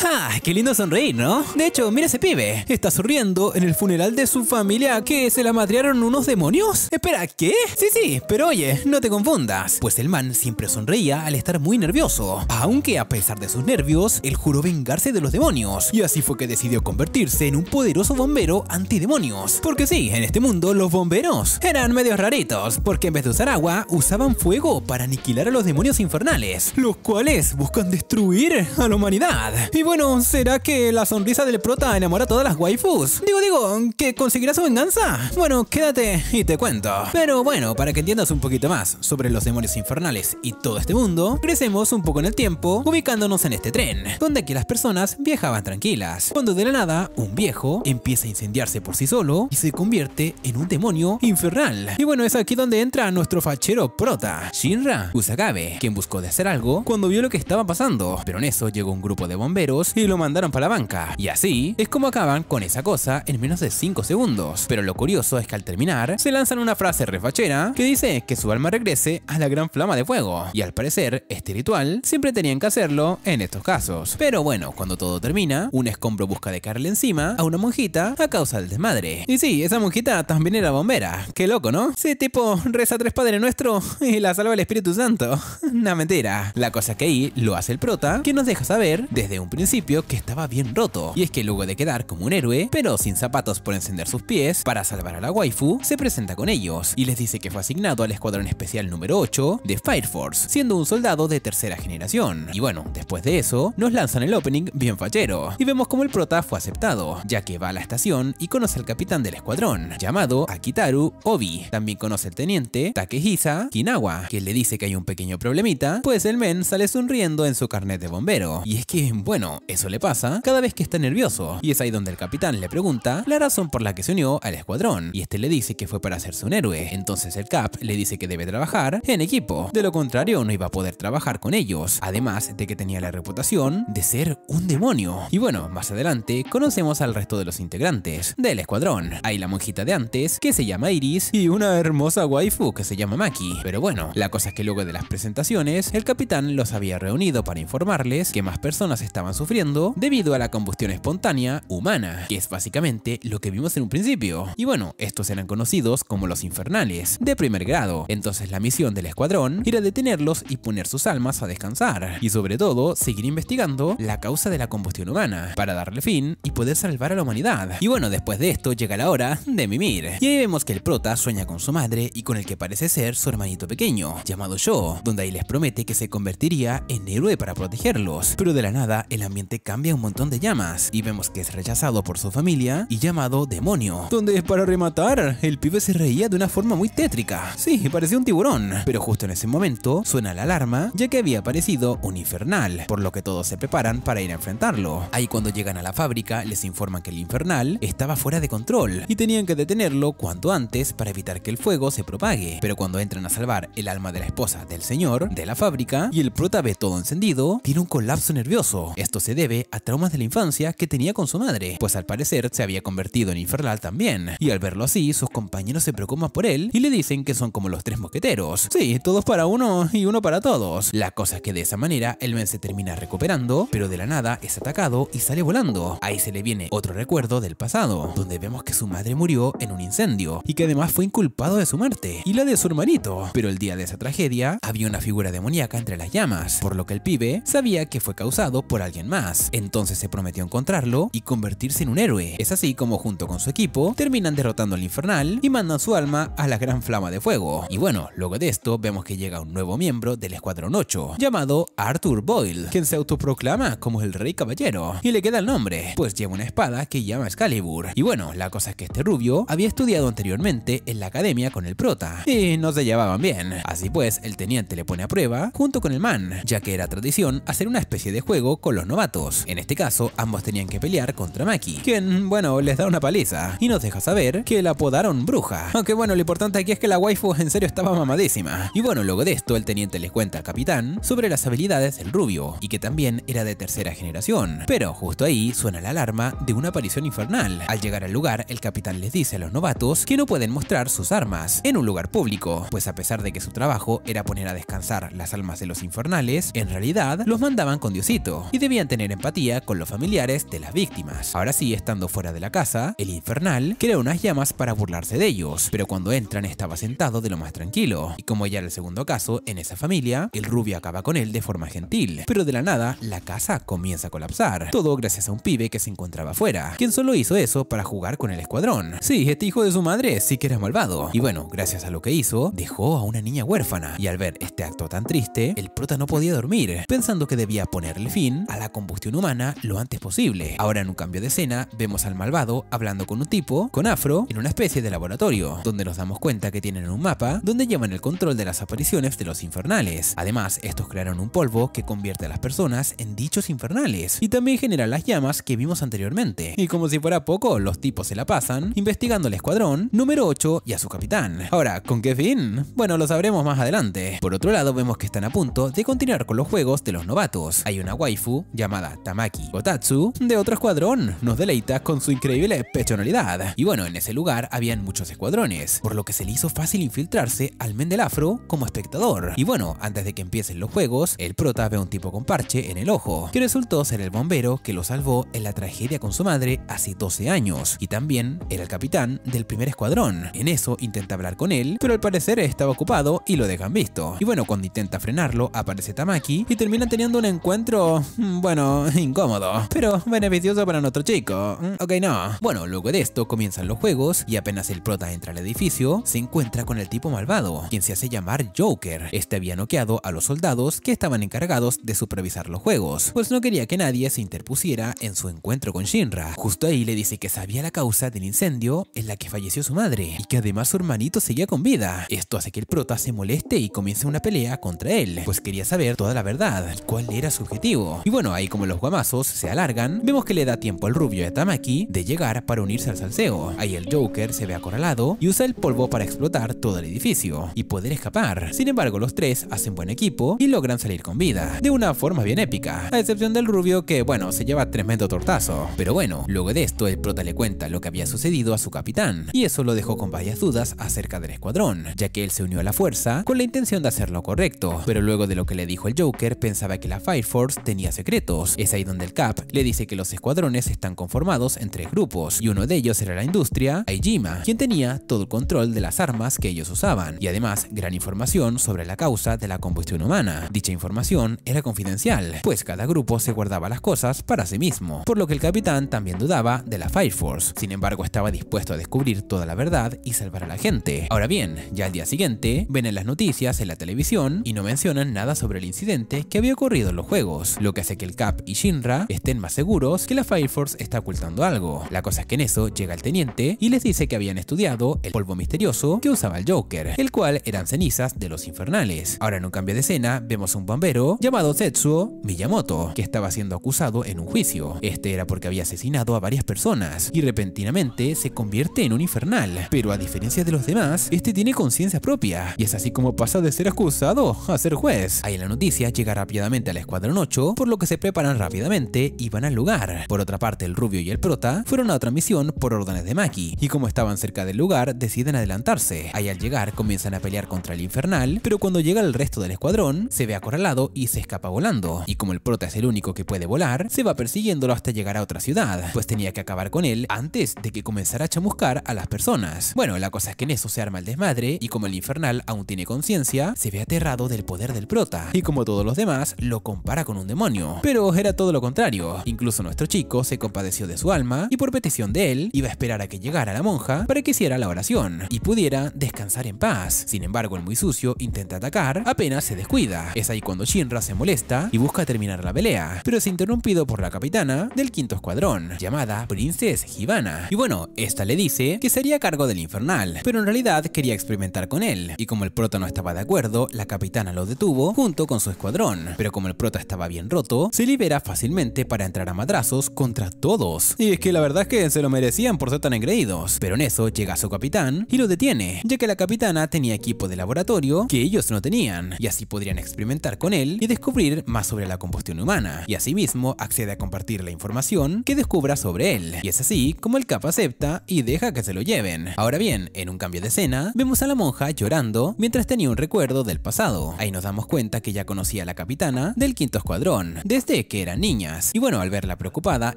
¡Ah! ¡Qué lindo sonreír!, ¿no? De hecho, mira ese pibe. Está sonriendo en el funeral de su familia que se la madrearon unos demonios. Espera, ¿qué? Sí, pero oye, no te confundas. Pues el man siempre sonreía al estar muy nervioso. Aunque a pesar de sus nervios, él juró vengarse de los demonios. Y así fue que decidió convertirse en un poderoso bombero antidemonios. Porque sí, en este mundo los bomberos eran medios raritos. Porque en vez de usar agua, usaban fuego para aniquilar a los demonios infernales. Los cuales buscan destruir a la humanidad. Y bueno, ¿será que la sonrisa del prota enamora a todas las waifus? Digo, ¿que conseguirá su venganza? Bueno, quédate y te cuento. Pero bueno, para que entiendas un poquito más sobre los demonios infernales y todo este mundo, crecemos un poco en el tiempo, ubicándonos en este tren, donde aquí las personas viajaban tranquilas. Cuando de la nada, un viejo empieza a incendiarse por sí solo y se convierte en un demonio infernal. Y bueno, es aquí donde entra nuestro fachero prota, Shinra Kusakabe, quien buscó de hacer algo cuando vio lo que estaba pasando. Pero en eso llegó un grupo de bomberos y lo mandaron para la banca. Y así es como acaban con esa cosa en menos de 5 segundos. Pero lo curioso es que al terminar, se lanzan una frase refachera que dice que su alma regrese a la gran flama de fuego. Y al parecer, este ritual siempre tenían que hacerlo en estos casos. Pero bueno, cuando todo termina, un escombro busca de caerle encima a una monjita a causa del desmadre. Y sí, esa monjita también era bombera. Qué loco, ¿no? Sí, tipo, reza 3 Padre Nuestro y la salva el Espíritu Santo. No, mentira. La cosa que ahí lo hace el prota, que nos deja saber desde un principio que estaba bien roto. Y es que luego de quedar como un héroe, pero sin zapatos por encender sus pies, para salvar a la waifu, se presenta con ellos y les dice que fue asignado al escuadrón especial número 8 de Fire Force, siendo un soldado de tercera generación. Y bueno, después de eso, nos lanzan el opening bien fachero, y vemos como el prota fue aceptado, ya que va a la estación y conoce al capitán del escuadrón, llamado Akitaru Obi. También conoce al teniente Takehisa Kinawa, que le dice que hay un pequeño problemita, pues el men sale sonriendo en su carnet de bombero. Y es que, bueno, eso le pasa cada vez que está nervioso, y es ahí donde el capitán le pregunta la razón por la que se unió al escuadrón, y este le dice que fue para hacerse un héroe. Entonces el Cap le dice que debe trabajar en equipo, de lo contrario no iba a poder trabajar con ellos, además de que tenía la reputación de ser un demonio. Y bueno, más adelante conocemos al resto de los integrantes del escuadrón. Hay la monjita de antes, que se llama Iris, y una hermosa waifu que se llama Maki. Pero bueno, la cosa es que luego de las presentaciones, el capitán los había reunido para informarles que más personas estaban sufriendo debido a la combustión espontánea humana, que es básicamente lo que vimos en un principio. Y bueno, estos eran conocidos como los infernales, de primer grado. Entonces la misión del escuadrón era detenerlos y poner sus almas a descansar, y sobre todo, seguir investigando la causa de la combustión humana, para darle fin y poder salvar a la humanidad. Y bueno, después de esto llega la hora de mimir, y ahí vemos que el prota sueña con su madre y con el que parece ser su hermanito pequeño, llamado Sho, donde ahí les promete que se convertiría en héroe para protegerlos. Pero de la nada, el ambiente cambia un montón de llamas, y vemos que es rechazado por su familia y llamado demonio, donde para rematar, el pibe se reía de una forma muy tétrica. Sí, parecía un tiburón. Pero justo en ese momento suena la alarma, ya que había aparecido un infernal, por lo que todos se preparan para ir a enfrentarlo. Ahí cuando llegan a la fábrica, les informan que el infernal estaba fuera de control y tenían que detenerlo cuanto antes para evitar que el fuego se propague. Pero cuando entran a salvar el alma de la esposa del señor de la fábrica y el prota ve todo encendido, tiene un colapso nervioso. Esto se debe a traumas de la infancia que tenía con su madre, pues al parecer se había convertido en infernal también. Y al verlo así, sus compañeros se preocupan por él y le dicen que son como los 3 mosqueteros. Sí, todos para uno y uno para todos. La cosa es que de esa manera el men se termina recuperando, pero de la nada es atacado y sale volando. Ahí se le viene otro recuerdo del pasado, donde vemos que su madre murió en un incendio y que además fue inculpado de su muerte y la de su hermanito. Pero el día de esa tragedia había una figura demoníaca entre las llamas, por lo que el pibe sabía que fue causado por alguien más. Entonces se prometió encontrarlo y convertirse en un héroe. Es así como junto con su equipo terminan derrotando al infernal y mandan su alma a la gran flama de fuego. Y bueno, luego de esto vemos que llega un nuevo miembro del escuadrón 8, llamado Arthur Boyle, quien se autoproclama como el rey caballero, y le queda el nombre, pues lleva una espada que llama Excalibur. Y bueno, la cosa es que este rubio había estudiado anteriormente en la academia con el prota, y no se llevaban bien. Así pues, el teniente le pone a prueba junto con el man, ya que era tradición hacer una especie de juego con los novatos. En este caso, ambos tenían que pelear contra Maki, quien, bueno, les da una paliza, y nos deja saber que la apodaron bruja. Aunque bueno, lo importante aquí es que la waifu en serio estaba mamadísima. Y bueno, luego de esto, el teniente les cuenta al capitán sobre las habilidades del rubio, y que también era de tercera generación. Pero justo ahí suena la alarma de una aparición infernal. Al llegar al lugar, el capitán les dice a los novatos que no pueden mostrar sus armas en un lugar público, pues a pesar de que su trabajo era poner a descansar las almas de los infernales, en realidad los mandaban con Diosito, y debían tener empatía con los familiares de las víctimas. Ahora sí, estando fuera de la casa, el infernal crea unas llamas para burlarse de ellos, pero cuando entran estaba sentado de lo más tranquilo. Y como ya era el segundo caso en esa familia, el rubio acaba con él de forma gentil, pero de la nada la casa comienza a colapsar. Todo gracias a un pibe que se encontraba afuera, quien solo hizo eso para jugar con el escuadrón. Sí, este hijo de su madre sí que era malvado. Y bueno, gracias a lo que hizo, dejó a una niña huérfana. Y al ver este acto tan triste, el prota no podía dormir, pensando que debía ponerle fin a la combustión humana lo antes posible. Ahora en un cambio de escena, vemos al malvado hablando con un tipo con afro en una especie de laboratorio, donde nos damos cuenta que tienen un mapa donde llevan el control de las apariciones de los infernales. Además, estos crearon un polvo que convierte a las personas en dichos infernales y también genera las llamas que vimos anteriormente. Y como si fuera poco, los tipos se la pasan investigando el escuadrón número 8 y a su capitán. Ahora, ¿con qué fin? Bueno, lo sabremos más adelante. Por otro lado, vemos que están a punto de continuar con los juegos de los novatos. Hay una waifu llamada Tamaki Gotatsu de otro escuadrón. Nos deleita con su increíble pechonalidad. Y bueno, en ese lugar habían muchos escuadrones, por lo que se le hizo fácil infiltrarse al men del afro como espectador. Y bueno, antes de que empiecen los juegos, el prota ve a un tipo con parche en el ojo, que resultó ser el bombero que lo salvó en la tragedia con su madre hace 12 años, y también era el capitán del primer escuadrón. En eso intenta hablar con él, pero al parecer estaba ocupado y lo dejan visto. Y bueno, cuando intenta frenarlo, aparece Tamaki y terminan teniendo un encuentro, bueno, incómodo, pero beneficioso para nuestro chico. Ok, no. Bueno, luego de esto comienzan los juegos y apenas el prota entra al edificio, se encuentra con el tipo malvado, quien se hace llamar Joker. Este había noqueado a los soldados que estaban encargados de supervisar los juegos, pues no quería que nadie se interpusiera en su encuentro con Shinra. Justo ahí le dice que sabía la causa del incendio en la que falleció su madre y que además su hermanito seguía con vida. Esto hace que el prota se moleste y comience una pelea contra él, pues quería saber toda la verdad y cuál era su objetivo. Y bueno, ahí como los guamazos se alargan, vemos que le da tiempo al rubio de Tamaki de llegar para unirse al salseo. Ahí el Joker se ve acorralado y usa el polvo para explotar todo el edificio y poder escapar. Sin embargo, los tres hacen buen equipo y logran salir con vida, de una forma bien épica, a excepción del rubio que, bueno, se lleva tremendo tortazo. Pero bueno, luego de esto el prota le cuenta lo que había sucedido a su capitán, y eso lo dejó con varias dudas acerca del escuadrón, ya que él se unió a la fuerza con la intención de hacer lo correcto, pero luego de lo que le dijo el Joker pensaba que la Fire Force tenía secretos. Es ahí donde el Cap le dice que los escuadrones están conformados en 3 grupos, y uno de ellos era la industria Aijima, quien tenía todo el control de las armas que ellos usaban, y además gran información sobre la causa de la combustión humana. Dicha información era confidencial, pues cada grupo se guardaba las cosas para sí mismo, por lo que el capitán también dudaba de la Fire Force. Sin embargo, estaba dispuesto a descubrir toda la verdad y salvar a la gente. Ahora bien, ya al día siguiente, ven en las noticias en la televisión y no mencionan nada sobre el incidente que había ocurrido en los juegos, lo que hace que el Cap y Shinra estén más seguros que la Fire Force está ocultando algo. La cosa es que en eso llega el teniente y les dice que habían estudiado el polvo misterioso que usaba el Joker, el cual eran cenizas de los infernales. Ahora en un cambio de escena, vemos a un bombero llamado Tetsuo Miyamoto, que estaba siendo acusado en un juicio. Este era porque había asesinado a varias personas y repentinamente se convierte en un infernal, pero a diferencia de los demás, este tiene conciencia propia y es así como pasa de ser acusado a ser juez. Ahí en la noticia llega rápidamente al escuadrón 8, por lo que se preparan rápidamente y van al lugar. Por otra parte, el rubio y el prota fueron a otra misión por órdenes de Maki, y como estaban cerca del lugar deciden adelantarse. Ahí al llegar comienzan a pelear contra el infernal, pero cuando llega el resto del escuadrón se ve acorralado y se escapa volando, y como el prota es el único que puede volar, se va persiguiéndolo hasta llegar a otra ciudad, pues tenía que acabar con él antes de que comenzara a chamuscar a las personas. Bueno, la cosa es que en eso se arma el desmadre y como el infernal aún tiene conciencia, se ve aterrado del poder del prota, y como todos los demás, lo compara con un demonio. Pero era todo lo contrario, incluso nuestro chico se compadeció de su alma y por petición de él, iba a esperar a que llegara la monja para que hiciera la oración y pudiera descansar en paz. Sin embargo, el muy sucio intenta atacar, apenas se descuida. Es ahí cuando Shinra se molesta y busca terminar la pelea, pero es interrumpido por la capitana del quinto escuadrón, llamada Princess Hibana. Y bueno, esta le dice que sería a cargo del infernal, pero en realidad quería experimentar con él, y como el prota no estaba de acuerdo, la capitana lo detuvo junto con su escuadrón, pero como el prota estaba bien roto, se libera fácilmente para entrar a madrazos contra todos. Y es que la verdad es que se lo merecían por ser tan engreídos, pero en eso llega su capitán y lo detiene, ya que la capitana tenía equipo de laboratorio que ellos no tenían, y así podrían experimentar con él y descubrir más sobre la combustión humana, y asimismo accede a compartir la información que descubra sobre él, y es así como el Cap acepta y deja que se lo lleven. Ahora bien, en un cambio de escena, vemos a la monja llorando mientras tenía un recuerdo del pasado. Ahí nos damos cuenta que ya conocía a la capitana del quinto escuadrón desde diciéndole que eran niñas. Y bueno, al verla preocupada,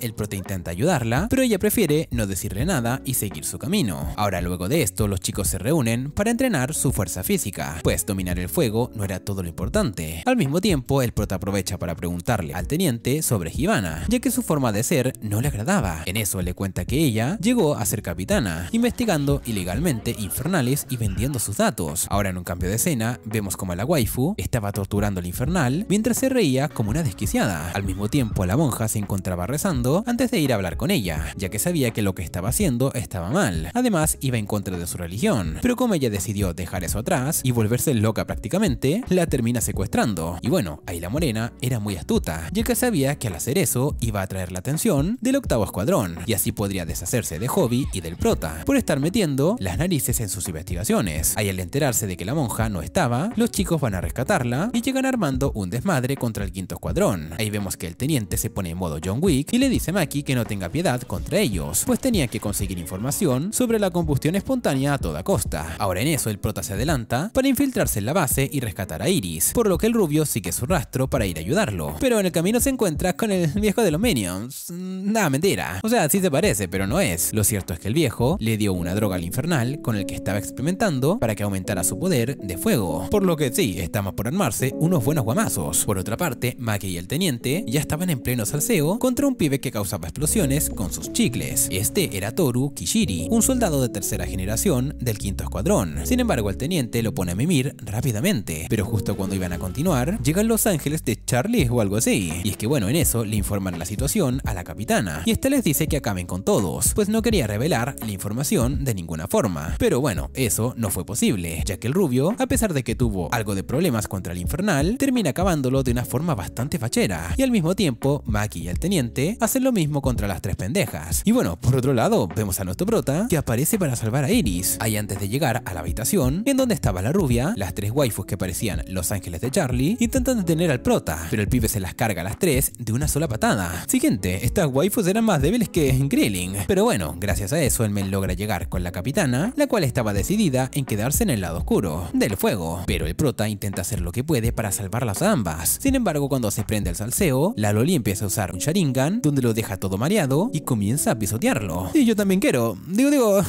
el prota intenta ayudarla, pero ella prefiere no decirle nada y seguir su camino. Ahora, luego de esto, los chicos se reúnen para entrenar su fuerza física, pues dominar el fuego no era todo lo importante. Al mismo tiempo, el prota aprovecha para preguntarle al teniente sobre Hibana, ya que su forma de ser no le agradaba. En eso le cuenta que ella llegó a ser capitana, investigando ilegalmente infernales y vendiendo sus datos. Ahora, en un cambio de escena, vemos como la waifu estaba torturando al infernal mientras se reía como una desquiciada. Al mismo tiempo, la monja se encontraba rezando antes de ir a hablar con ella, ya que sabía que lo que estaba haciendo estaba mal. Además, iba en contra de su religión. Pero como ella decidió dejar eso atrás y volverse loca prácticamente, la termina secuestrando. Y bueno, ahí la morena era muy astuta, ya que sabía que al hacer eso iba a atraer la atención del octavo escuadrón, y así podría deshacerse de Hobby y del prota, por estar metiendo las narices en sus investigaciones. Ahí, al enterarse de que la monja no estaba, los chicos van a rescatarla y llegan armando un desmadre contra el quinto escuadrón. Ahí vemos que el teniente se pone en modo John Wick y le dice a Maki que no tenga piedad contra ellos, pues tenía que conseguir información sobre la combustión espontánea a toda costa. Ahora, en eso, el prota se adelanta para infiltrarse en la base y rescatar a Iris, por lo que el rubio sigue su rastro para ir a ayudarlo. Pero en el camino se encuentra con el viejo de los Minions. Nada, mentira. O sea, sí se parece, pero no es. Lo cierto es que el viejo le dio una droga al infernal con el que estaba experimentando para que aumentara su poder de fuego. Por lo que sí, estamos por armarse unos buenos guamazos. Por otra parte, Maki y el teniente ya estaban en pleno salseo contra un pibe que causaba explosiones con sus chicles. Este era Toru Kishiri, un soldado de tercera generación del quinto escuadrón. Sin embargo, el teniente lo pone a mimir rápidamente, pero justo cuando iban a continuar, llegan los ángeles de Charlie o algo así. Y es que bueno, en eso le informan la situación a la capitana, y esta les dice que acaben con todos, pues no quería revelar la información de ninguna forma. Pero bueno, eso no fue posible, ya que el rubio, a pesar de que tuvo algo de problemas contra el infernal, termina acabándolo de una forma bastante fachera. Y al mismo tiempo, Maki y el teniente hacen lo mismo contra las tres pendejas. Y bueno, por otro lado, vemos a nuestro prota que aparece para salvar a Iris. Ahí, antes de llegar a la habitación en donde estaba la rubia, las tres waifus que parecían los ángeles de Charlie intentan detener al prota, pero el pibe se las carga a las tres de una sola patada. Siguiente, estas waifus eran más débiles que Grilling. Pero bueno, gracias a eso el men logra llegar con la capitana, la cual estaba decidida en quedarse en el lado oscuro del fuego. Pero el prota intenta hacer lo que puede para salvarlas a ambas. Sin embargo, cuando se prende el salseo, la loli empieza a usar un Sharingan donde lo deja todo mareado y comienza a pisotearlo. Y yo también quiero.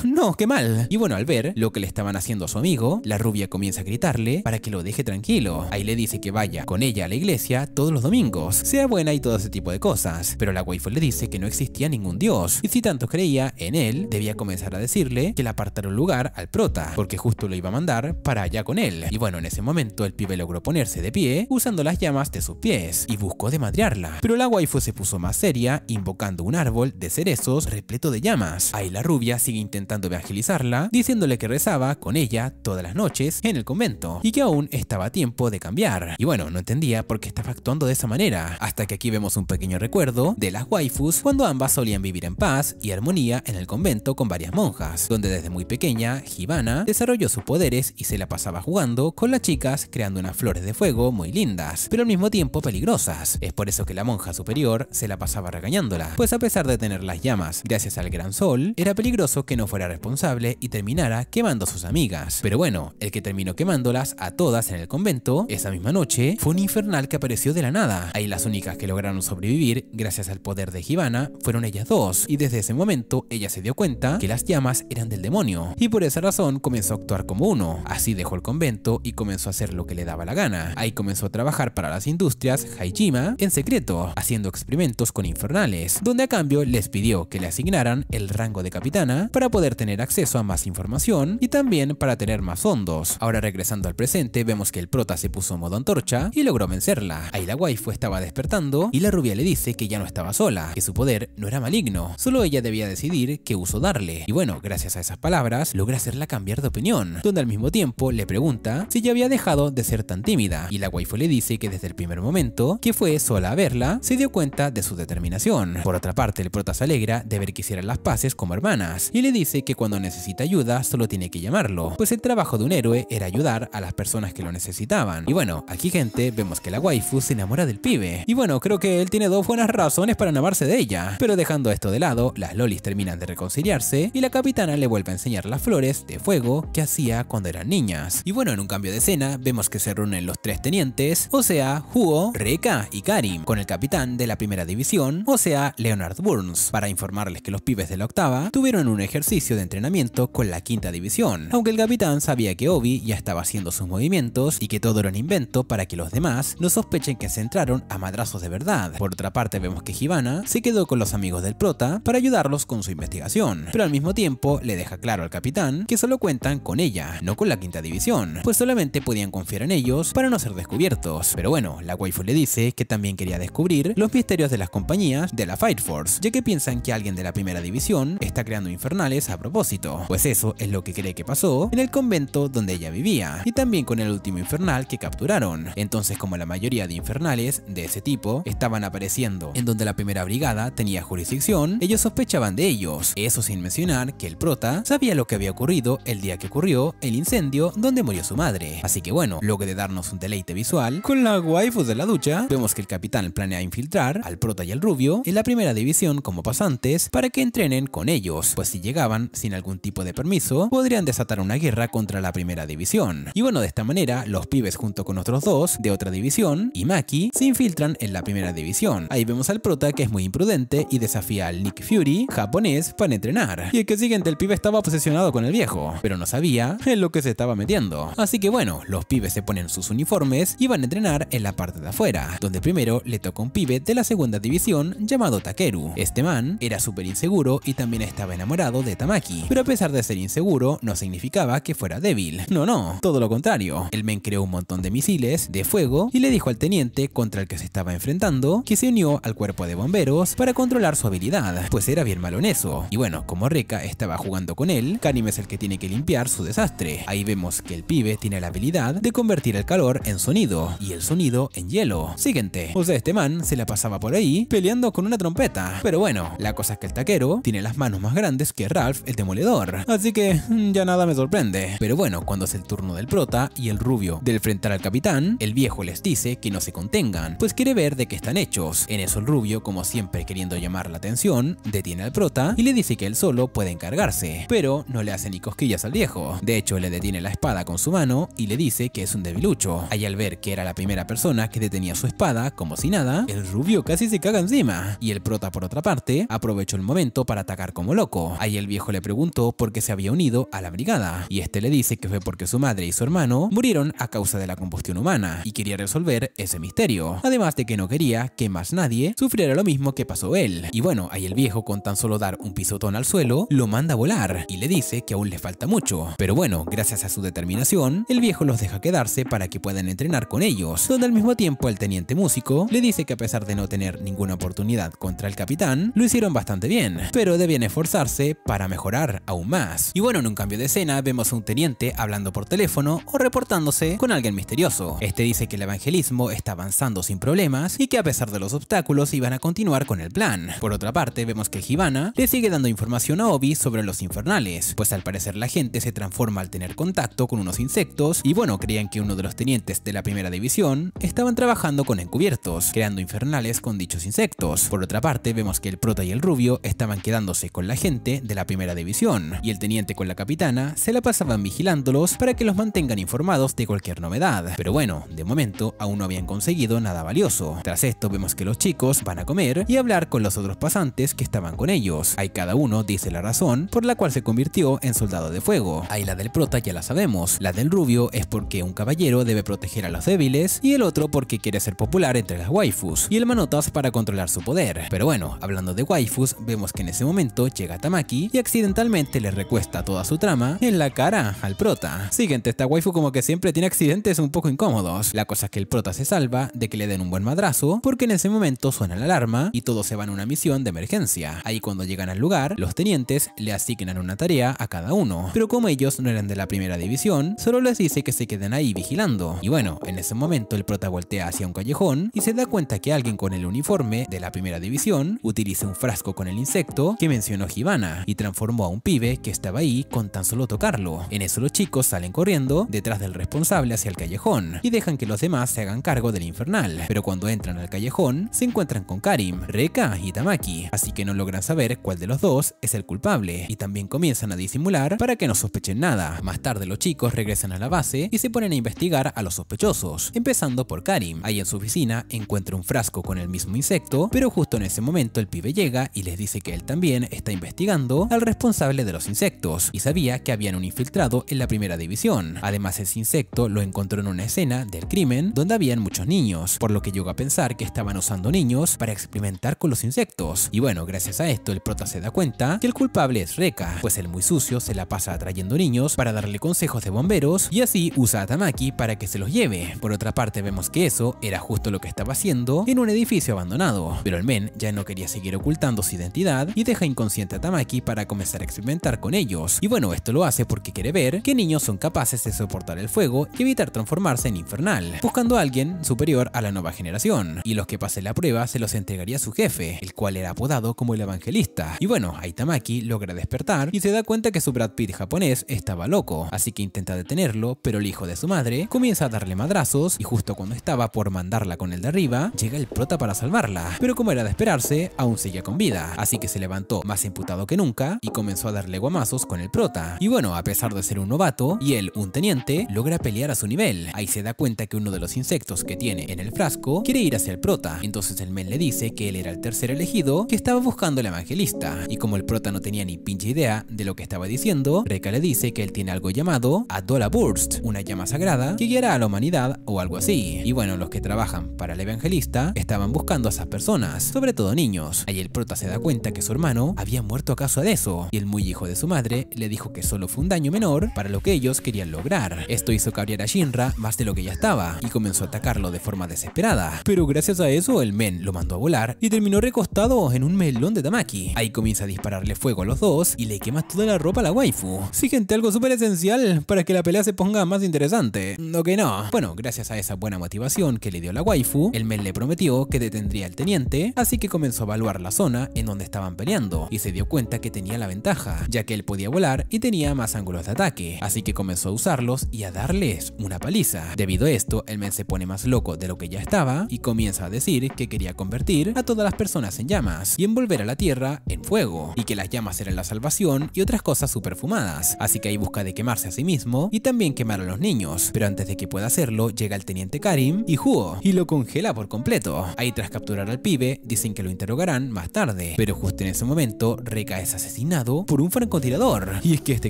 No, qué mal. Y bueno, al ver lo que le estaban haciendo a su amigo, la rubia comienza a gritarle para que lo deje tranquilo. Ahí le dice que vaya con ella a la iglesia todos los domingos, sea buena y todo ese tipo de cosas. Pero la waifu le dice que no existía ningún dios, y si tanto creía en él, debía comenzar a decirle que le apartara un lugar al prota, porque justo lo iba a mandar para allá con él. Y bueno, en ese momento el pibe logró ponerse de pie usando las llamas de sus pies y buscó de madrearla. Pero la waifu se puso más seria, invocando un árbol de cerezos repleto de llamas. Ahí la rubia sigue intentando evangelizarla, diciéndole que rezaba con ella todas las noches en el convento y que aún estaba a tiempo de cambiar. Y bueno, no entendía por qué estaba actuando de esa manera, hasta que aquí vemos un pequeño recuerdo de las waifus cuando ambas solían vivir en paz y armonía en el convento con varias monjas, donde desde muy pequeña Hibana desarrolló sus poderes y se la pasaba jugando con las chicas, creando unas flores de fuego muy lindas, pero al mismo tiempo peligrosas. Es por eso que la monja superior se la pasaba regañándola, pues a pesar de tener las llamas gracias al gran sol, era peligroso que no fuera responsable y terminara quemando a sus amigas. Pero bueno, el que terminó quemándolas a todas en el convento esa misma noche fue un infernal que apareció de la nada. Ahí las únicas que lograron sobrevivir gracias al poder de Hibana fueron ellas dos, y desde ese momento ella se dio cuenta que las llamas eran del demonio, y por esa razón comenzó a actuar como uno. Así dejó el convento y comenzó a hacer lo que le daba la gana. Ahí comenzó a trabajar para las industrias Haijima en secreto, haciendo experimentos con infernales, donde a cambio les pidió que le asignaran el rango de capitana para poder tener acceso a más información y también para tener más fondos. Ahora, regresando al presente, vemos que el prota se puso en modo antorcha y logró vencerla. Ahí la waifu estaba despertando y la rubia le dice que ya no estaba sola, que su poder no era maligno, solo ella debía decidir qué uso darle. Y bueno, gracias a esas palabras logra hacerla cambiar de opinión, donde al mismo tiempo le pregunta si ya había dejado de ser tan tímida, y la waifu le dice que desde el primer momento que fue sola a verla se dio cuenta de su determinación. Por otra parte, el prota se alegra de ver que hicieran las paces como hermanas y le dice que cuando necesita ayuda solo tiene que llamarlo, pues el trabajo de un héroe era ayudar a las personas que lo necesitaban. Y bueno, aquí gente, vemos que la waifu se enamora del pibe, y bueno, creo que él tiene dos buenas razones para enamorarse de ella. Pero dejando esto de lado, las lolis terminan de reconciliarse y la capitana le vuelve a enseñar las flores de fuego que hacía cuando eran niñas. Y bueno, en un cambio de escena vemos que se reúnen los tres tenientes, o sea, Huo, Reka y Kai, Karim con el capitán de la primera división, o sea, Leonard Burns, para informarles que los pibes de la octava tuvieron un ejercicio de entrenamiento con la quinta división, aunque el capitán sabía que Obi ya estaba haciendo sus movimientos y que todo era un invento para que los demás no sospechen que se entraron a madrazos de verdad. Por otra parte, vemos que Hibana se quedó con los amigos del prota para ayudarlos con su investigación, pero al mismo tiempo le deja claro al capitán que solo cuentan con ella, no con la quinta división, pues solamente podían confiar en ellos para no ser descubiertos. Pero bueno, la waifu le dice que también quería descubrir los misterios de las compañías de la Fight Force, ya que piensan que alguien de la primera división está creando infernales a propósito, pues eso es lo que cree que pasó en el convento donde ella vivía, y también con el último infernal que capturaron. Entonces, como la mayoría de infernales de ese tipo estaban apareciendo en donde la primera brigada tenía jurisdicción, ellos sospechaban de ellos, eso sin mencionar que el prota sabía lo que había ocurrido el día que ocurrió el incendio donde murió su madre. Así que bueno, luego de darnos un deleite visual con la waifu de la ducha, vemos que el capitán planea infiltrar al prota y al rubio en la primera división como pasantes para que entrenen con ellos, pues si llegaban sin algún tipo de permiso, podrían desatar una guerra contra la primera división. Y bueno, de esta manera, los pibes junto con otros dos de otra división y Maki se infiltran en la primera división. Ahí vemos al prota que es muy imprudente y desafía al Nick Fury japonés para entrenar. Y el que siguiente, el pibe estaba obsesionado con el viejo, pero no sabía en lo que se estaba metiendo. Así que bueno, los pibes se ponen sus uniformes y van a entrenar en la parte de afuera, donde primero le toca un pibe de la segunda división llamado Takeru. Este man era súper inseguro y también estaba enamorado de Tamaki, pero a pesar de ser inseguro no significaba que fuera débil. No, todo lo contrario. El men creó un montón de misiles de fuego y le dijo al teniente contra el que se estaba enfrentando que se unió al cuerpo de bomberos para controlar su habilidad, pues era bien malo en eso. Y bueno, como Reka estaba jugando con él, Karim es el que tiene que limpiar su desastre. Ahí vemos que el pibe tiene la habilidad de convertir el calor en sonido y el sonido en hielo. Siguiente. O sea, este man se la pasaba por ahí peleando con una trompeta. Pero bueno, la cosa es que el taquero tiene las manos más grandes que Ralph el demoledor, así que ya nada me sorprende. Pero bueno, cuando es el turno del prota y el rubio de enfrentar al capitán, el viejo les dice que no se contengan, pues quiere ver de qué están hechos. En eso el rubio, como siempre queriendo llamar la atención, detiene al prota y le dice que él solo puede encargarse, pero no le hace ni cosquillas al viejo. De hecho, le detiene la espada con su mano y le dice que es un debilucho. Ahí al ver que era la primera persona que detenía su espada como si nada, el rubio casi se caga encima. Y el prota, por otra parte, aprovechó el momento para atacar como loco. Ahí el viejo le preguntó por qué se había unido a la brigada, y este le dice que fue porque su madre y su hermano murieron a causa de la combustión humana, y quería resolver ese misterio. Además de que no quería que más nadie sufriera lo mismo que pasó él. Y bueno, ahí el viejo, con tan solo dar un pisotón al suelo, lo manda a volar, y le dice que aún le falta mucho. Pero bueno, gracias a su determinación, el viejo los deja quedarse para que puedan entrenar con ellos, donde al mismo tiempo el teniente músico le dice que a pesar de no tener ninguna oportunidad contra el capitán, lo hicieron bastante bien, pero debían esforzarse para mejorar aún más. Y bueno, en un cambio de escena vemos a un teniente hablando por teléfono o reportándose con alguien misterioso. Este dice que el evangelismo está avanzando sin problemas y que a pesar de los obstáculos iban a continuar con el plan. Por otra parte, vemos que Hibana le sigue dando información a Obi sobre los infernales, pues al parecer la gente se transforma al tener contacto con unos insectos y bueno, creían que uno de los tenientes de la primera división estaban trabajando con encubiertos, creando infernales con dichos insectos. Por otra parte, vemos que el prota y el rubio estaban quedándose con la gente de la primera división y el teniente con la capitana se la pasaban vigilándolos para que los mantengan informados de cualquier novedad. Pero bueno, de momento aún no habían conseguido nada valioso. Tras esto vemos que los chicos van a comer y hablar con los otros pasantes que estaban con ellos. Ahí cada uno dice la razón por la cual se convirtió en soldado de fuego. Ahí la del prota ya la sabemos, la del rubio es porque un caballero debe proteger a los débiles y el otro porque quiere ser popular entre las waifus y el manotas para controlar su poder. Pero bueno, hablando de waifus, vemos que en ese momento llega Tamaki y accidentalmente le recuesta toda su trama en la cara al prota. Siguiente, esta waifu como que siempre tiene accidentes un poco incómodos. La cosa es que el prota se salva de que le den un buen madrazo porque en ese momento suena la alarma y todos se van a una misión de emergencia. Ahí cuando llegan al lugar, los tenientes le asignan una tarea a cada uno, pero como ellos no eran de la primera división, solo les dice que se queden ahí vigilando. Y bueno, en ese momento el prota voltea hacia un callejón y se da cuenta que alguien con el uniforme de la primera división utiliza un frasco con el insecto que mencionó Hibana y transformó a un pibe que estaba ahí con tan solo tocarlo. En eso los chicos salen corriendo detrás del responsable hacia el callejón y dejan que los demás se hagan cargo del infernal, pero cuando entran al callejón se encuentran con Karim, Reka y Tamaki, así que no logran saber cuál de los dos es el culpable y también comienzan a disimular para que no sospechen nada. Más tarde los chicos regresan a la base y se ponen a investigar a los sospechosos, empezando por Karim. Ahí en su oficina prota encuentra un frasco con el mismo insecto, pero justo en ese momento el pibe llega y les dice que él también está investigando al responsable de los insectos y sabía que habían un infiltrado en la primera división. Además, ese insecto lo encontró en una escena del crimen donde habían muchos niños, por lo que llegó a pensar que estaban usando niños para experimentar con los insectos. Y bueno, gracias a esto el prota se da cuenta que el culpable es Reka, pues el muy sucio se la pasa atrayendo niños para darle consejos de bomberos y así usa a Tamaki para que se los lleve. Por otra parte, vemos que eso era justo lo que estaba haciendo en un edificio abandonado, pero el men ya no quería seguir ocultando su identidad y deja inconsciente a Tamaki para comenzar a experimentar con ellos. Y bueno, esto lo hace porque quiere ver qué niños son capaces de soportar el fuego y evitar transformarse en infernal, buscando a alguien superior a la nueva generación. Y los que pasen la prueba se los entregaría a su jefe, el cual era apodado como el evangelista. Y bueno, ahí Tamaki logra despertar y se da cuenta que su Brad Pitt japonés estaba loco, así que intenta detenerlo, pero el hijo de su madre comienza a darle madrazos y justo cuando estaba por mandarla con el de arriba, llega el prota para salvarla. Pero como era de esperarse, aún seguía con vida, así que se levantó más imputado que nunca y comenzó a darle guamazos con el prota. Y bueno, a pesar de ser un novato y él un teniente, logra pelear a su nivel. Ahí se da cuenta que uno de los insectos que tiene en el frasco quiere ir hacia el prota, entonces el men le dice que él era el tercer elegido que estaba buscando al evangelista. Y como el prota no tenía ni pinche idea de lo que estaba diciendo, Reka le dice que él tiene algo llamado Adola Burst, una llama sagrada que guiará a la humanidad o algo así. Y bueno, los que trabajan para el evangelista estaban buscando a esas personas, sobre todo niños. Ahí el prota se da cuenta que su hermano había muerto a causa de eso, y el muy hijo de su madre le dijo que solo fue un daño menor para lo que ellos querían lograr. Esto hizo cabrear a Shinra más de lo que ya estaba, y comenzó a atacarlo de forma desesperada. Pero gracias a eso el men lo mandó a volar y terminó recostado en un melón de Tamaki. Ahí comienza a dispararle fuego a los dos y le quema toda la ropa a la waifu. Sí, gente, algo súper esencial para que la pelea se ponga más interesante. ¿No que no? Bueno, gracias a esa buena motivación que le dio la waifu, el men le prometió que detendría al teniente, así que comenzó a evaluar la zona en donde estaban peleando y se dio cuenta que tenía la ventaja, ya que él podía volar y tenía más ángulos de ataque, así que comenzó a usarlos y a darles una paliza. Debido a esto, el men se pone más loco de lo que ya estaba y comienza a decir que quería convertir a todas las personas en llamas y envolver a la tierra en fuego, y que las llamas eran la salvación y otras cosas super fumadas, así que ahí busca de quemarse a sí mismo y también quemar a los niños. Pero antes de que pueda hacerlo, llega el teniente Karim y Huo y lo congela por completo. Ahí, tras capturar al pibe, dicen que lo interrogarán más tarde, pero justo en ese momento Reka es asesinado por un francotirador. Y es que este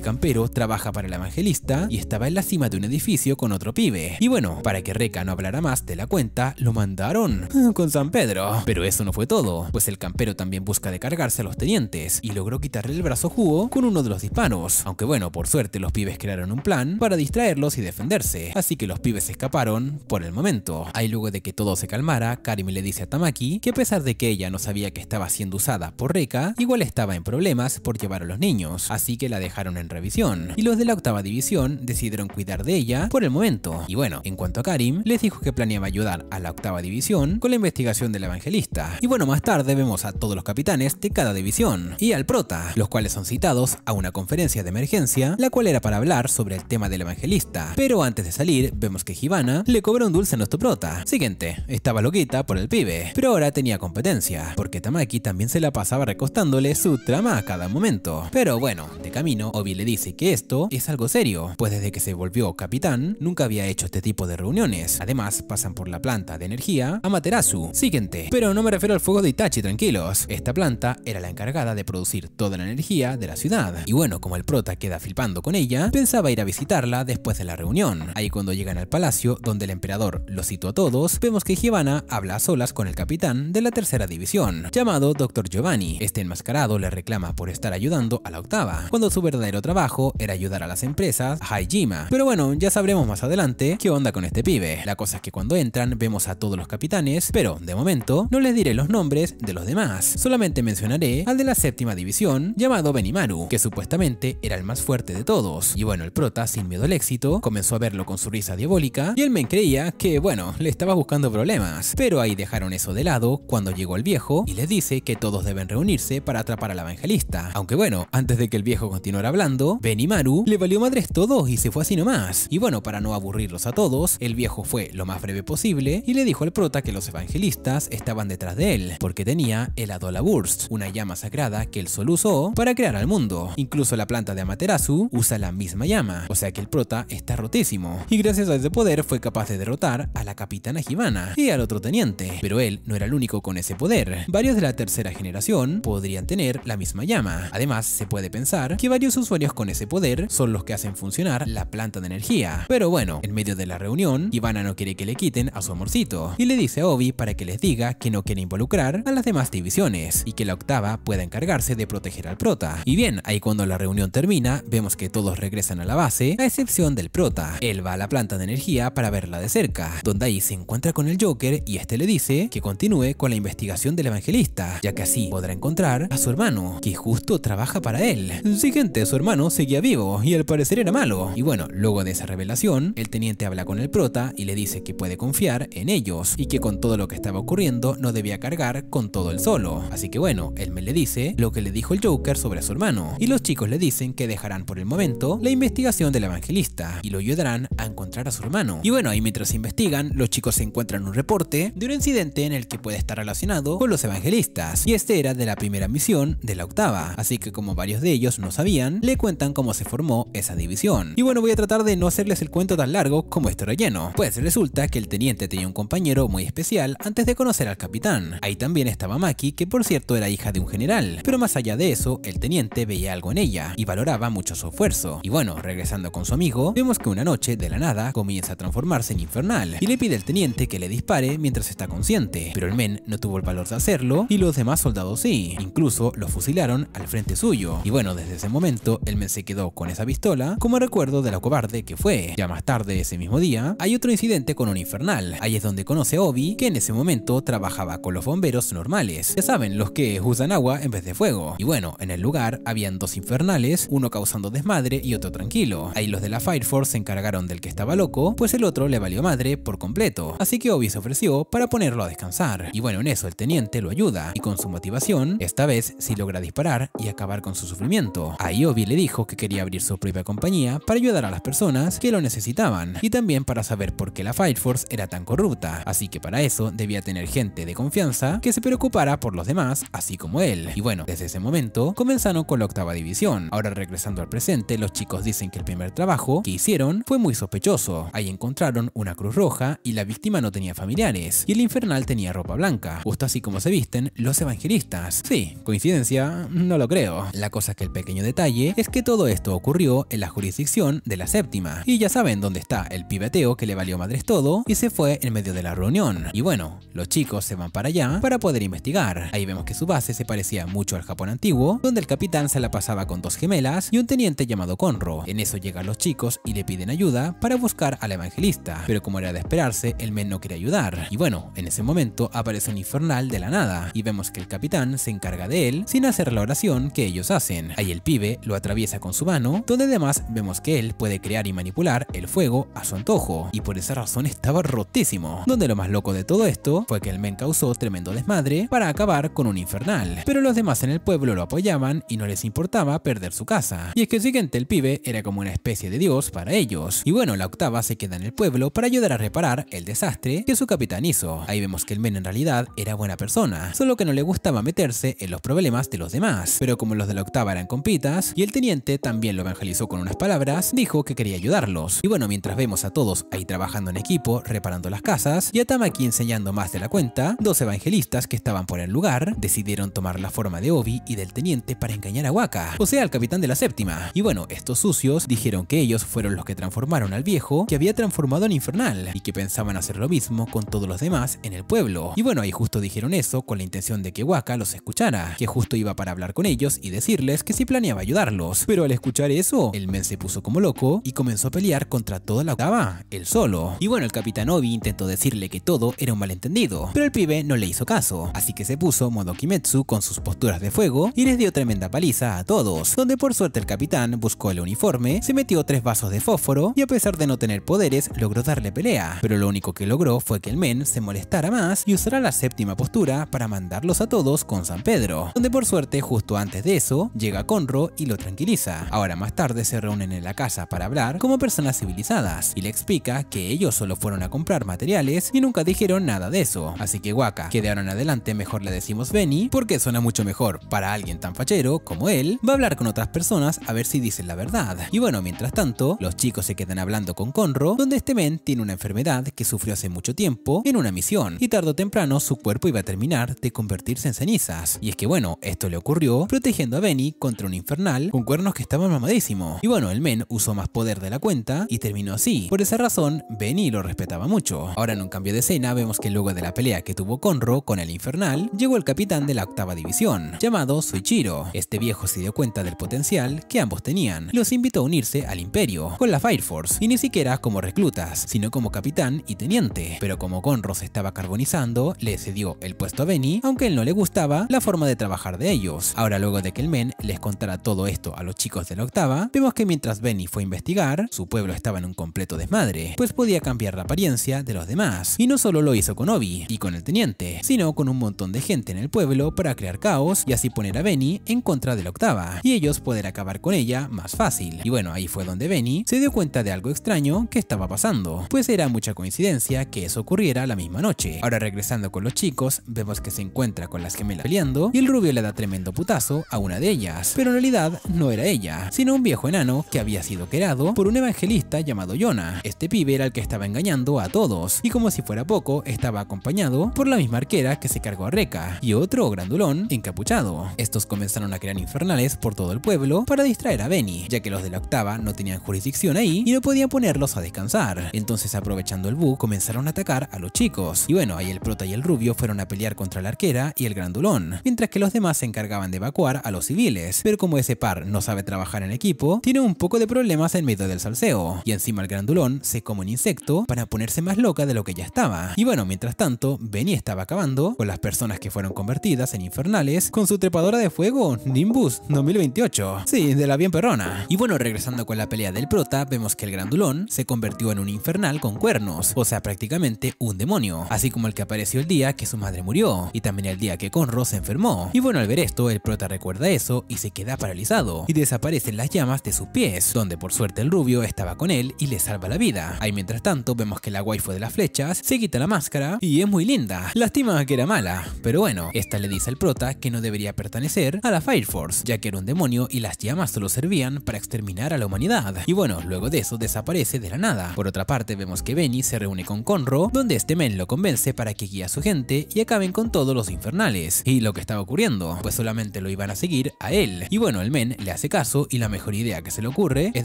campero trabaja para el evangelista y estaba en la cima de un edificio con otro pibe. Y bueno, para que Reka no hablara más de la cuenta, lo mandaron con San Pedro. Pero eso no fue todo, pues el campero también busca de cargarse a los tenientes y logró quitarle el brazo a Hugo con uno de los disparos. Aunque bueno, por suerte los pibes crearon un plan para distraerlos y defenderse, así que los pibes escaparon por el momento. Ahí, luego de que todo se calmara, Karim le dice a Tamaki que a pesar de que ella no sabía que estaba siendo usada por Reka, igual estaba en problemas por llevar a los niños, así que la dejaron en revisión. Y los de la octava división decidieron cuidar de ella por el momento. Y bueno, en cuanto a Karim, les dijo que planeaba ayudar a la octava división con la investigación del evangelista. Y bueno, más tarde vemos a todos los capitanes de cada división y al prota, los cuales son citados a una conferencia de emergencia, la cual era para hablar sobre el tema del evangelista. Pero antes de salir, vemos que Hibana le cobra un dulce a nuestro prota. Siguiente, estaba loquita por el pibe, pero ahora tenía competencia, porque Tamaki también se la pasaba recostándole su trama a cada momento. Pero bueno, de camino, Obi le dice que esto es algo serio, pues desde que se volvió capitán, nunca había hecho este tipo de reuniones. Además, pasan por la planta de energía Amaterasu. Siguiente, pero no me refiero al fuego de Itachi, tranquilos. Esta planta era la encargada de producir toda la energía de la ciudad. Y bueno, como el prota queda flipando con ella, pensaba ir a visitarla después de la reunión. Ahí, cuando llegan al palacio donde el emperador los citó a todos, vemos que Hibana habla a solas con el capitán de la tercera división, llamado Dr. Giovanni. Este enmascarado le reclama por estar ayudando a la octava, cuando su verdadero trabajo era ayudar a las empresas Haijima. Pero bueno, ya sabremos más adelante qué onda con este pibe. La cosa es que cuando entran vemos a todos los capitanes, pero de momento no les diré los nombres de los demás. Solamente mencionaré al de la séptima división, llamado Benimaru, que supuestamente era el más fuerte de todos. Y bueno, el prota, sin miedo al éxito, comenzó a verlo con su risa diabólica y el men creía que, bueno, le estaba buscando problemas. Pero ahí dejaron eso de lado cuando llegó el viejo y les dice que todos deben reunirse para atrapar al evangelista. Aunque bueno, antes de que el viejo continuara hablando, Benimaru le valió madres todo y se fue así nomás. Y bueno, para no aburrirlos a todos, el viejo fue lo más breve posible y le dijo al prota que los evangelistas estaban detrás de él, porque tenía el Adola Burst, una llama sagrada que él solo usó para crear al mundo. Incluso la planta de Amaterasu usa la misma llama, o sea que el prota está rotísimo. Y gracias a ese poder fue capaz de derrotar a la capitana Hibana. llama y al otro teniente. Pero él no era el único con ese poder. Varios de la tercera generación podrían tener la misma llama. Además, se puede pensar que varios usuarios con ese poder son los que hacen funcionar la planta de energía. Pero bueno, en medio de la reunión, Ivana no quiere que le quiten a su amorcito y le dice a Obi para que les diga que no quiere involucrar a las demás divisiones y que la octava pueda encargarse de proteger al prota. Y bien, ahí cuando la reunión termina, vemos que todos regresan a la base, a excepción del prota. Él va a la planta de energía para verla de cerca, donde ahí se encuentra con el Joker y este le dice que continúe con la investigación del evangelista, ya que así podrá encontrar a su hermano, que justo trabaja para él. Sí, gente, su hermano seguía vivo y al parecer era malo. Y bueno, luego de esa revelación, el teniente habla con el prota y le dice que puede confiar en ellos y que con todo lo que estaba ocurriendo no debía cargar con todo él solo. Así que bueno, él me le dice lo que le dijo el Joker sobre su hermano y los chicos le dicen que dejarán por el momento la investigación del evangelista y lo ayudarán a encontrar a su hermano. Y bueno, ahí mientras investigan, los chicos se encuentran un reporte de un incidente en el que puede estar relacionado con los evangelistas y este era de la primera misión de la octava, así que como varios de ellos no sabían, le cuentan cómo se formó esa división. Y bueno, voy a tratar de no hacerles el cuento tan largo como este relleno, pues resulta que el teniente tenía un compañero muy especial antes de conocer al capitán. Ahí también estaba Maki, que por cierto era hija de un general, pero más allá de eso, el teniente veía algo en ella y valoraba mucho su esfuerzo. Y bueno, regresando con su amigo, vemos que una noche, de la nada, comienza a transformarse en infernal y le pide al teniente que le dispare mientras está consciente, pero el men no tuvo el valor de hacerlo y los demás soldados sí, incluso lo fusilaron al frente suyo. Y bueno, desde ese momento, el men se quedó con esa pistola como recuerdo de lo cobarde que fue. Ya más tarde ese mismo día, hay otro incidente con un infernal. Ahí es donde conoce a Obi, que en ese momento trabajaba con los bomberos normales. Ya saben, los que usan agua en vez de fuego. Y bueno, en el lugar habían dos infernales, uno causando desmadre y otro tranquilo. Ahí los de la Fire Force se encargaron del que estaba loco, pues el otro le valió madre por completo. Así que Obi se ofreció para ponerlo a descansar. Y bueno, en eso el teniente lo ayuda y con su motivación, esta vez sí logra disparar y acabar con su sufrimiento. Ahí Obi le dijo que quería abrir su propia compañía para ayudar a las personas que lo necesitaban y también para saber por qué la Fire Force era tan corrupta. Así que para eso debía tener gente de confianza que se preocupara por los demás, así como él. Y bueno, desde ese momento comenzaron con la octava división. Ahora regresando al presente, los chicos dicen que el primer trabajo que hicieron fue muy sospechoso. Ahí encontraron una cruz roja y la víctima no tenía familiares y el infernal tenía ropa blanca, justo así como se visten los evangelistas. Sí, coincidencia, no lo creo. La cosa es que el pequeño detalle es que todo esto ocurrió en la jurisdicción de la séptima y ya saben dónde está el pibeteo que le valió madres todo y se fue en medio de la reunión. Y bueno, los chicos se van para allá para poder investigar. Ahí vemos que su base se parecía mucho al Japón antiguo, donde el capitán se la pasaba con dos gemelas y un teniente llamado Conro. En eso llegan los chicos y le piden ayuda para buscar al evangelista, pero como era de esperarse, el men no quiere ayudar. Y bueno, en ese momento aparece un infernal de la nada y vemos que el capitán se encarga de él sin hacer la oración que ellos hacen. Ahí el pibe lo atraviesa con su mano, donde además vemos que él puede crear y manipular el fuego a su antojo, y por esa razón estaba rotísimo. Donde lo más loco de todo esto fue que el men causó tremendo desmadre para acabar con un infernal, pero los demás en el pueblo lo apoyaban y no les importaba perder su casa. Y es que el siguiente, el pibe, era como una especie de dios para ellos. Y bueno, la octava se queda en el pueblo para ayudar a reparar el desastre que su capitán hizo. Ahí vemos que el men en realidad era buena persona, solo que no le gustaba meterse en los problemas de los demás. Pero como los de la octava eran compitas y el teniente también lo evangelizó con unas palabras, dijo que quería ayudarlos. Y bueno, mientras vemos a todos ahí trabajando en equipo, reparando las casas, y a Tamaki enseñando más de la cuenta, dos evangelistas que estaban por el lugar decidieron tomar la forma de Obi y del teniente para engañar a Waka, o sea, al capitán de la séptima. Y bueno, estos sucios dijeron que ellos fueron los que transformaron al viejo que había transformado en infernal y que pensaban hacer lo mismo con todos los demás en el pueblo. Y bueno, ahí justo dijeron eso con la intención de que Waka los escuchara, que justo iba para hablar con ellos y decirles que sí planeaba ayudarlos. Pero al escuchar eso, el men se puso como loco y comenzó a pelear contra toda la octava, él solo. Y bueno, el capitán Obi intentó decirle que todo era un malentendido, pero el pibe no le hizo caso, así que se puso modo Kimetsu con sus posturas de fuego y les dio tremenda paliza a todos, donde por suerte el capitán buscó el uniforme, se metió 3 vasos de fósforo y a pesar de no tener poderes logró darle pelea, pero lo único que logró fue que el men se molestara más y usara la séptima postura para mandarlos a todos con San Pedro, donde por suerte justo antes de eso llega Conro y lo tranquiliza. Ahora más tarde se reúnen en la casa para hablar como personas civilizadas y le explica que ellos solo fueron a comprar materiales y nunca dijeron nada de eso, así que Waka, que de ahora en adelante mejor le decimos Benny porque suena mucho mejor para alguien tan fachero como él, va a hablar con otras personas a ver si dicen la verdad. Y bueno, mientras tanto, los chicos se quedan hablando con Conro, donde este men tiene una enfermedad que sufrió hace mucho tiempo en una misión y tarde o temprano su cuerpo iba a terminar de convertirse en cenizas. Y es que bueno, esto le ocurrió protegiendo a Benny contra un infernal con cuernos que estaban mamadísimo. Y bueno, el men usó más poder de la cuenta y terminó así. Por esa razón, Benny lo respetaba mucho. Ahora en un cambio de escena vemos que luego de la pelea que tuvo Conro con el infernal, llegó el capitán de la 8ª división, llamado Soichiro. Este viejo se dio cuenta del potencial que ambos tenían y los invitó a unirse al imperio, con la Fire Force, y ni siquiera como reclutas, sino como capitán y teniente. Pero como Conro se estaba carbonizando, le cedió el puesto a Benny, aunque a él no le gustaba la forma de trabajar de ellos. Ahora luego de que el men les contara todo esto a los chicos de la 8ª, vemos que mientras Benny fue a investigar, su pueblo estaba en un completo desmadre, pues podía cambiar la apariencia de los demás. Y no solo lo hizo con Obi y con el teniente, sino con un montón de gente en el pueblo para crear caos y así poner a Benny en contra de la 8ª, y ellos poder acabar con ella más fácil. Y bueno, ahí fue donde Benny se dio cuenta de algo extraño que estaba pasando, pues era mucha coincidencia que eso ocurriera la misma noche. Ahora regresando con los chicos, vemos que se encuentra con las gemelas peleando y el rubio le da tremendo putazo a una de ellas, pero en realidad no era ella, sino un viejo enano que había sido creado por un evangelista llamado Jonah. Este pibe era el que estaba engañando a todos, y como si fuera poco, estaba acompañado por la misma arquera que se cargó a Rekka y otro grandulón encapuchado. Estos comenzaron a crear infernales por todo el pueblo para distraer a Benny, ya que los de la 8ª no tenían jurisdicción ahí y no podían ponerlos a descansar. Entonces, aprovechando el bug, comenzaron a atacar a los chicos. Y bueno, ahí el prota y el rubio fueron a pelear contra la arquera y el grandulón, mientras que los demás se encargaban de evacuar a los civiles. Pero como ese par no sabe trabajar en equipo, tiene un poco de problemas en medio del salseo. Y encima el grandulón se come un insecto para ponerse más loca de lo que ya estaba. Y bueno, mientras tanto, Benny estaba acabando con las personas que fueron convertidas en infernales con su trepadora de fuego Nimbus 2028. Sí, de la bien perrona. Y bueno, regresando con la pelea del prota, vemos que el grandulón se convirtió en un infernal con cuernos, o sea, prácticamente un demonio, así como el que apareció el día que su madre murió, y también el día que Conro se enfermó. Y bueno, al ver esto, el prota recuerda eso y se queda paralizado, y desaparecen las llamas de sus pies, donde por suerte el rubio estaba con él y le salva la vida. Ahí mientras tanto, vemos que la waifu de las flechas se quita la máscara y es muy linda. Lástima que era mala, pero bueno, esta le dice al prota que no debería pertenecer a la Fire Force, ya que era un demonio y las llamas solo servían para exterminar a la humanidad. Y bueno, luego de eso desaparece de la nada. Por otra parte, vemos que Benny se reúne con Conro, donde este men lo convence para que guíe a su gente y acaben con todos los infernales. Y lo que estaba ocurriendo, pues solamente lo iban a seguir a él. Y bueno, el men le hace caso y la mejor idea que se le ocurre es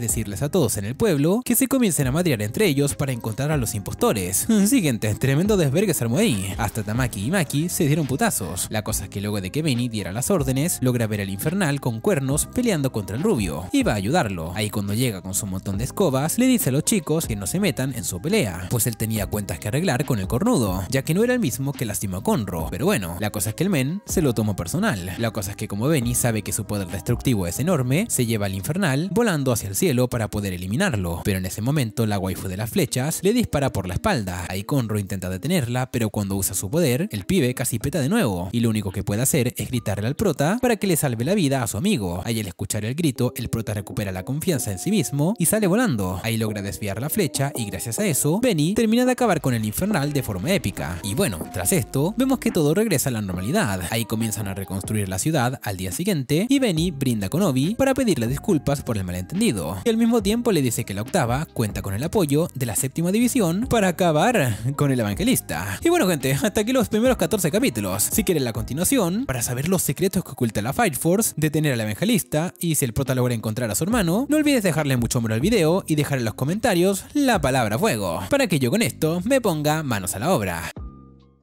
decirles a todos en el pueblo que se comiencen a madrear entre ellos para encontrar a los impostores. Siguiente, tremendo desvergue se armó ahí. Hasta Tamaki y Maki se dieron putazos. La cosa es que luego de que Benny diera las órdenes, logra ver al infernal con cuernos peleando contra el rubio y va a ayudarlo. Ahí cuando llega con su montón de escobas, le dice a los chicos que no se metan en su pelea, pues él tenía cuentas que arreglar con el cornudo, ya que no era el mismo que lastimó a Conro. Pero bueno, la cosa es que el men se lo tomó personal. La cosa es que como Benny sabe que su poder destructivo es enorme, se lleva al infernal volando hacia el cielo para poder eliminarlo. Pero en ese momento la waifu de las flechas le dispara por la espalda. Ahí Conro intenta detenerla, pero cuando usa su poder, el pibe casi peta de nuevo, y lo único que puede hacer es gritarle al prota para que le salve la vida a su amigo. Ahí al escuchar el grito, el prota recupera la confianza en sí mismo y sale volando. Ahí logra desviar la flecha y gracias a eso, Benny termina de acabar con el infernal de forma épica. Y bueno, tras esto, vemos que todo regresa a la normalidad. Ahí comienzan a reconstruir la ciudad al día siguiente y Benny brinda con Obi para pedirle disculpas por el malentendido. Y al mismo tiempo le dice que la 8ª cuenta con el apoyo de la 7ª división para acabar con el evangelista. Y bueno gente, hasta aquí los primeros 14 capítulos. Si quieren la continuación, para saber los secretos que oculta la Fire Force, detener al evangelista y si el prota logra encontrar a su hermano, no olvides dejarle mucho amor al video y dejar en los comentarios la palabra fuego, para que yo con esto me ponga manos a la obra.